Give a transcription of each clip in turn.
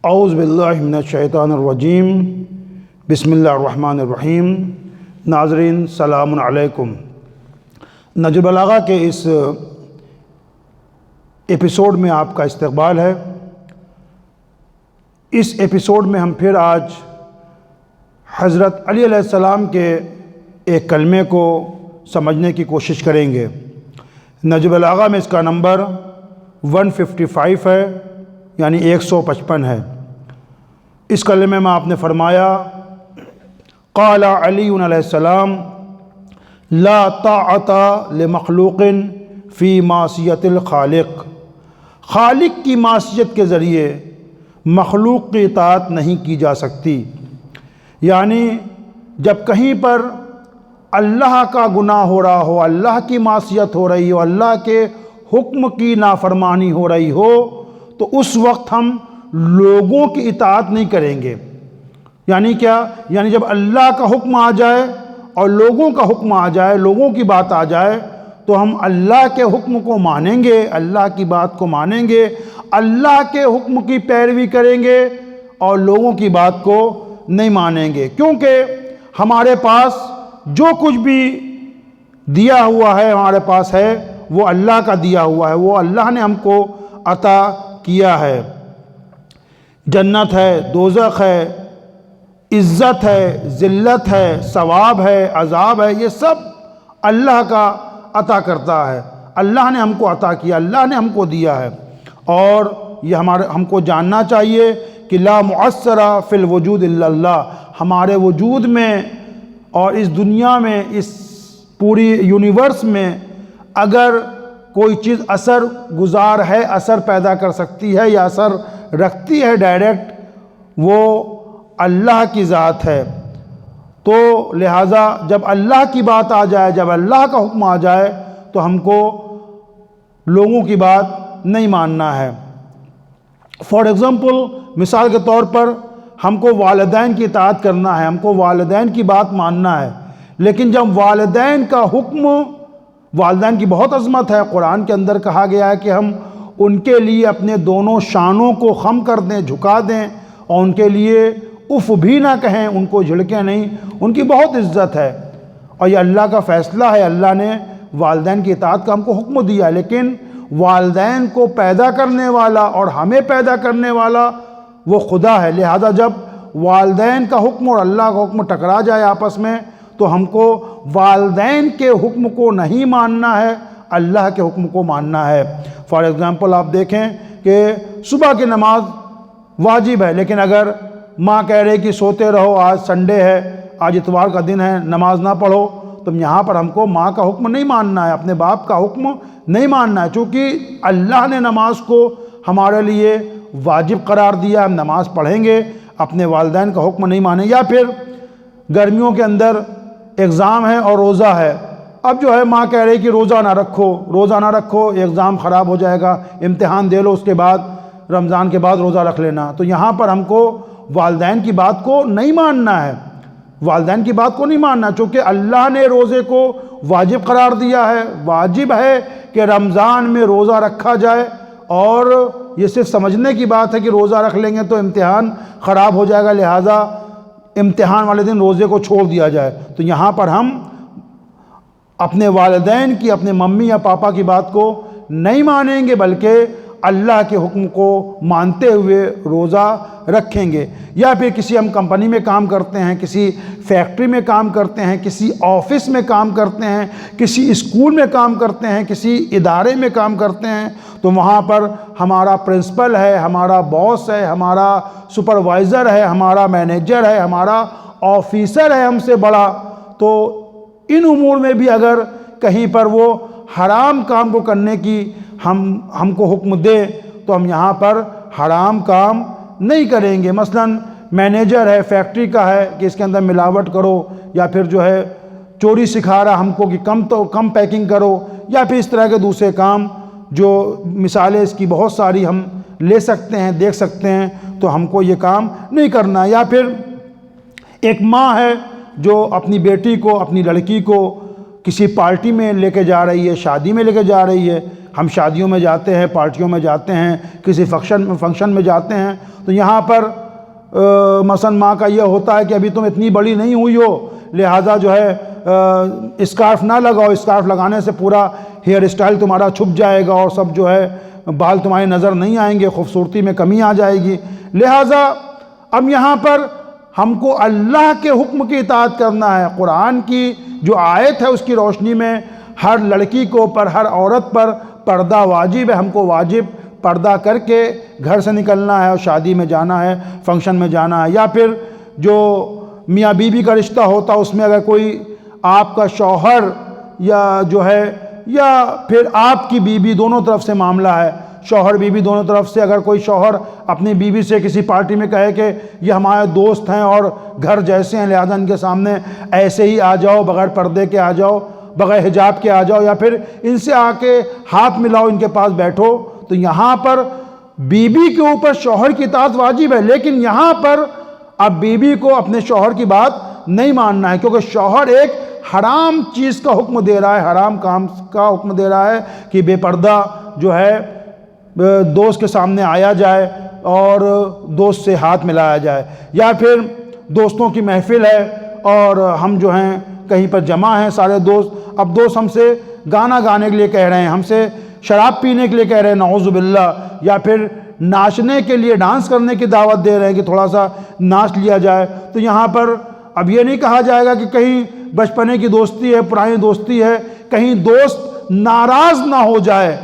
اعوذ باللہ من الشیطان الرجیم، بسم اللہ الرحمن الرحیم۔ ناظرین سلام علیکم۔ نہج البلاغہ کے اس ایپیسوڈ میں آپ کا استقبال ہے۔ اس ایپیسوڈ میں ہم پھر آج حضرت علی علیہ السلام کے ایک کلمے کو سمجھنے کی کوشش کریں گے۔ نہج البلاغہ میں اس کا نمبر 155 ہے، یعنی 155 ہے۔ اس کلمے میں آپ نے فرمایا، قال علی علیہ السلام لا طاعت لمخلوق فی معصیت الخالق۔ خالق کی معصیت کے ذریعے مخلوق کی اطاعت نہیں کی جا سکتی۔ یعنی جب کہیں پر اللہ کا گناہ ہو رہا ہو، اللہ کی معصیت ہو رہی ہو، اللہ کے حکم کی نافرمانی ہو رہی ہو، تو اس وقت ہم لوگوں کی اطاعت نہیں کریں گے۔ یعنی کیا؟ یعنی جب اللہ کا حکم آ جائے اور لوگوں کا حکم آ جائے، لوگوں کی بات آ جائے، تو ہم اللہ کے حکم کو مانیں گے، اللہ کی بات کو مانیں گے، اللہ کے حکم کی پیروی کریں گے اور لوگوں کی بات کو نہیں مانیں گے، کیونکہ ہمارے پاس جو کچھ بھی دیا ہوا ہے، ہمارے پاس ہے، وہ اللہ کا دیا ہوا ہے، وہ اللہ نے ہم کو عطا کیا ہے۔ جنت ہے، دوزخ ہے، عزت ہے، ذلت ہے، ثواب ہے، عذاب ہے، یہ سب اللہ کا عطا کرتا ہے۔ اللہ نے ہم کو عطا کیا، اللہ نے ہم کو دیا ہے، اور یہ ہم کو جاننا چاہیے کہ لا مؤثر فی الوجود الا اللہ۔ ہمارے وجود میں اور اس دنیا میں، اس پوری یونیورس میں اگر کوئی چیز اثر گزار ہے، اثر پیدا کر سکتی ہے یا اثر رکھتی ہے ڈائریکٹ، وہ اللہ کی ذات ہے۔ تو لہٰذا جب اللہ کی بات آ جائے، جب اللہ کا حکم آ جائے، تو ہم کو لوگوں کی بات نہیں ماننا ہے۔ فار ایگزامپل، مثال کے طور پر ہم کو والدین کی اطاعت کرنا ہے، ہم کو والدین کی بات ماننا ہے، لیکن جب والدین کا حکم، والدین کی بہت عظمت ہے، قرآن کے اندر کہا گیا ہے کہ ہم ان کے لیے اپنے دونوں شانوں کو خم کر دیں، جھکا دیں، اور ان کے لیے اف بھی نہ کہیں، ان کو جھڑکیں نہیں، ان کی بہت عزت ہے، اور یہ اللہ کا فیصلہ ہے۔ اللہ نے والدین کی اطاعت کا ہم کو حکم دیا، لیکن والدین کو پیدا کرنے والا اور ہمیں پیدا کرنے والا وہ خدا ہے۔ لہذا جب والدین کا حکم اور اللہ کا حکم ٹکرا جائے آپس میں، تو ہم کو والدین کے حکم کو نہیں ماننا ہے، اللہ کے حکم کو ماننا ہے۔ فار ایگزامپل آپ دیکھیں کہ صبح کی نماز واجب ہے، لیکن اگر ماں کہہ رہے کہ سوتے رہو، آج سنڈے ہے، آج اتوار کا دن ہے، نماز نہ پڑھو، تو یہاں پر ہم کو ماں کا حکم نہیں ماننا ہے، اپنے باپ کا حکم نہیں ماننا ہے، چونکہ اللہ نے نماز کو ہمارے لیے واجب قرار دیا، ہم نماز پڑھیں گے، اپنے والدین کا حکم نہیں مانیں۔ یا پھر گرمیوں کے اندر ایگزام ہے اور روزہ ہے، اب جو ہے ماں کہہ رہی کہ روزہ نہ رکھو، روزہ نہ رکھو، ایگزام خراب ہو جائے گا، امتحان دے لو، اس کے بعد رمضان کے بعد روزہ رکھ لینا۔ تو یہاں پر ہم کو والدین کی بات کو نہیں ماننا ہے، والدین کی بات کو نہیں ماننا، چونکہ اللہ نے روزے کو واجب قرار دیا ہے۔ واجب ہے کہ رمضان میں روزہ رکھا جائے، اور یہ صرف سمجھنے کی بات ہے کہ روزہ رکھ لیں گے تو امتحان خراب ہو جائے گا، لہٰذا امتحان والے دن روزے کو چھوڑ دیا جائے۔ تو یہاں پر ہم اپنے والدین کی، اپنے ممی یا پاپا کی بات کو نہیں مانیں گے، بلکہ اللہ کے حکم کو مانتے ہوئے روزہ رکھیں گے۔ یا پھر کسی ہم کمپنی میں کام کرتے ہیں، کسی فیکٹری میں کام کرتے ہیں، کسی آفس میں کام کرتے ہیں، کسی اسکول میں کام کرتے ہیں، کسی ادارے میں کام کرتے ہیں، تو وہاں پر ہمارا پرنسپل ہے، ہمارا باس ہے، ہمارا سپروائزر ہے، ہمارا مینیجر ہے، ہمارا آفیسر ہے ہم سے بڑا، تو ان امور میں بھی اگر کہیں پر وہ حرام کام کو کرنے کی ہم کو حکم دے، تو ہم یہاں پر حرام کام نہیں کریں گے۔ مثلا مینیجر ہے، فیکٹری کا ہے کہ اس کے اندر ملاوٹ کرو، یا پھر جو ہے چوری سکھا رہا ہم کو کہ کم پیکنگ کرو، یا پھر اس طرح کے دوسرے کام، جو مثالیں اس کی بہت ساری ہم لے سکتے ہیں، دیکھ سکتے ہیں، تو ہم کو یہ کام نہیں کرنا۔ یا پھر ایک ماں ہے جو اپنی بیٹی کو، اپنی لڑکی کو کسی پارٹی میں لے کے جا رہی ہے، شادی میں لے کے جا رہی ہے، ہم شادیوں میں جاتے ہیں، پارٹیوں میں جاتے ہیں، کسی فنکشن میں جاتے ہیں، تو یہاں پر مثلا ماں کا یہ ہوتا ہے کہ ابھی تم اتنی بڑی نہیں ہوئی ہو، لہٰذا جو ہے اسکارف نہ لگاؤ، اسکارف لگانے سے پورا ہیئر اسٹائل تمہارا چھپ جائے گا اور سب جو ہے بال تمہاری نظر نہیں آئیں گے، خوبصورتی میں کمی آ جائے گی۔ لہٰذا اب یہاں پر ہم کو اللہ کے حکم کی اطاعت کرنا ہے۔ قرآن کی جو آیت ہے اس کی روشنی میں ہر لڑکی کو پر، ہر عورت پر پردہ واجب ہے، ہم کو واجب پردہ کر کے گھر سے نکلنا ہے اور شادی میں جانا ہے، فنکشن میں جانا ہے۔ یا پھر جو میاں بیوی کا رشتہ ہوتا ہے اس میں اگر کوئی آپ کا شوہر یا جو ہے یا پھر آپ کی بیوی، دونوں طرف سے معاملہ ہے، شوہر بیوی دونوں طرف سے، اگر کوئی شوہر اپنی بیوی سے کسی پارٹی میں کہے کہ یہ ہمارے دوست ہیں اور گھر جیسے ہیں، لہذا ان کے سامنے ایسے ہی آ جاؤ، بغیر پردے کے آ جاؤ، بغیر حجاب کے آ جاؤ، یا پھر ان سے آ کے ہاتھ ملاؤ، ان کے پاس بیٹھو، تو یہاں پر بیوی کے اوپر شوہر کی اطاعت واجب ہے، لیکن یہاں پر اب بیوی کو اپنے شوہر کی بات نہیں ماننا ہے، کیونکہ شوہر ایک حرام چیز کا حکم دے رہا ہے، حرام کام کا حکم دے رہا ہے کہ بے پردہ جو ہے دوست کے سامنے آیا جائے اور دوست سے ہاتھ ملایا جائے۔ یا پھر دوستوں کی محفل ہے اور ہم جو ہیں کہیں پر جمع ہیں سارے دوست، اب دوست ہم سے گانا گانے کے لیے کہہ رہے ہیں، ہم سے شراب پینے کے لیے کہہ رہے ہیں نعوذ باللہ، یا پھر ناچنے کے لیے، ڈانس کرنے کی دعوت دے رہے ہیں کہ تھوڑا سا ناچ لیا جائے، تو یہاں پر اب یہ نہیں کہا جائے گا کہ کہیں بچپنے کی دوستی ہے، پرانی دوستی ہے، کہیں دوست ناراض نہ ہو جائے۔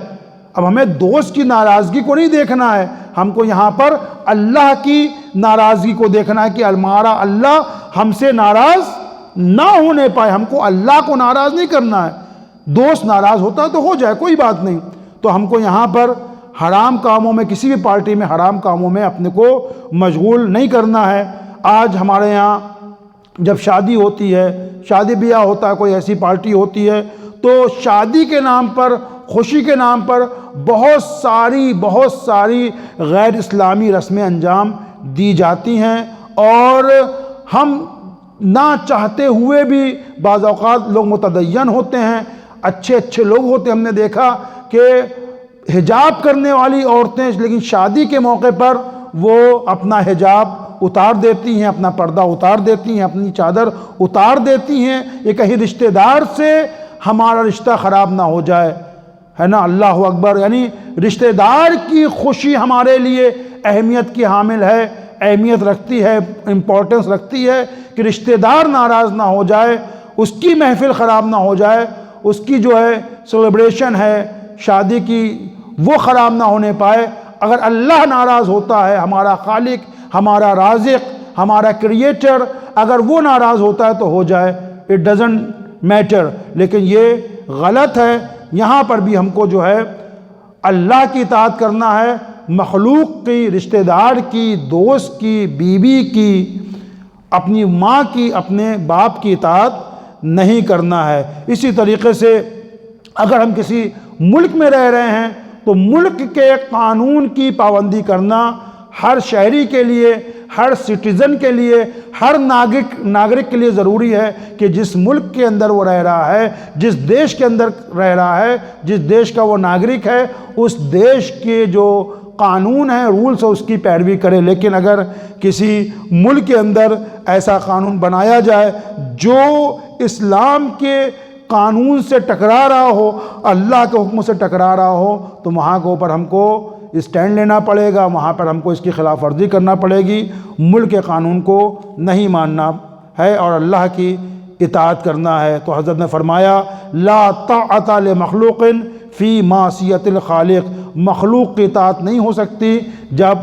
اب ہمیں دوست کی ناراضگی کو نہیں دیکھنا ہے، ہم کو یہاں پر اللہ کی ناراضگی کو دیکھنا ہے کہ ہمارا اللہ ہم سے ناراض نہ ہونے پائے، ہم کو اللہ کو ناراض نہیں کرنا ہے۔ دوست ناراض ہوتا ہے تو ہو جائے، کوئی بات نہیں، تو ہم کو یہاں پر حرام کاموں میں، کسی بھی پارٹی میں حرام کاموں میں اپنے کو مشغول نہیں کرنا ہے۔ آج ہمارے یہاں جب شادی ہوتی ہے، شادی بیاہ ہوتا ہے، کوئی ایسی پارٹی ہوتی ہے، تو شادی کے نام پر، خوشی کے نام پر بہت ساری غیر اسلامی رسمیں انجام دی جاتی ہیں، اور ہم نہ چاہتے ہوئے بھی بعض اوقات لوگ متدین ہوتے ہیں، اچھے لوگ ہوتے ہیں، ہم نے دیکھا کہ حجاب کرنے والی عورتیں لیکن شادی کے موقع پر وہ اپنا حجاب اتار دیتی ہیں، اپنا پردہ اتار دیتی ہیں، اپنی چادر اتار دیتی ہیں، یہ کہیں رشتہ دار سے ہمارا رشتہ خراب نہ ہو جائے، ہے نا، اللہ اکبر۔ یعنی رشتہ دار کی خوشی ہمارے لیے اہمیت کی حامل ہے، اہمیت رکھتی ہے، امپورٹنس رکھتی ہے کہ رشتہ دار ناراض نہ ہو جائے، اس کی محفل خراب نہ ہو جائے، اس کی جو ہے سیلیبریشن ہے شادی کی وہ خراب نہ ہونے پائے۔ اگر اللہ ناراض ہوتا ہے، ہمارا خالق، ہمارا رازق، ہمارا کریٹر، اگر وہ ناراض ہوتا ہے تو ہو جائے، اٹ ڈزنٹ میٹر، لیکن یہ غلط ہے۔ یہاں پر بھی ہم کو جو ہے اللہ کی اطاعت کرنا ہے، مخلوق کی، رشتہ دار کی، دوست کی، بیوی کی، اپنی ماں کی، اپنے باپ کی اطاعت نہیں کرنا ہے۔ اسی طریقے سے اگر ہم کسی ملک میں رہ رہے ہیں تو ملک کے قانون کی پابندی کرنا ہر شہری کے لیے، ہر سٹیزن کے لیے، ہر ناگرک کے لیے ضروری ہے کہ جس ملک کے اندر وہ رہ رہا ہے، جس دیش کے اندر رہ رہا ہے، جس دیش کا وہ ناگرک ہے، اس دیش کے جو قانون ہیں، رولز ہیں، اس کی پیروی کرے۔ لیکن اگر کسی ملک کے اندر ایسا قانون بنایا جائے جو اسلام کے قانون سے ٹکرا رہا ہو، اللہ کے حکم سے ٹکرا رہا ہو، تو وہاں کے اوپر ہم کو اسٹینڈ لینا پڑے گا، وہاں پر ہم کو اس کی خلاف ورزی کرنا پڑے گی، ملک کے قانون کو نہیں ماننا ہے اور اللہ کی اطاعت کرنا ہے۔ تو حضرت نے فرمایا لا طاعت لمخلوق فی معصیت الخالق، مخلوق کی اطاعت نہیں ہو سکتی جب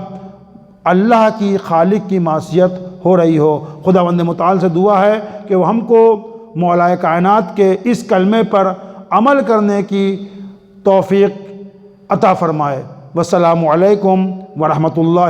اللہ کی، خالق کی معصیت ہو رہی ہو۔ خداوند متعال سے دعا ہے کہ وہ ہم کو مولا کائنات کے اس کلمے پر عمل کرنے کی توفیق عطا فرمائے۔ والسلام علیکم ورحمۃ اللہ۔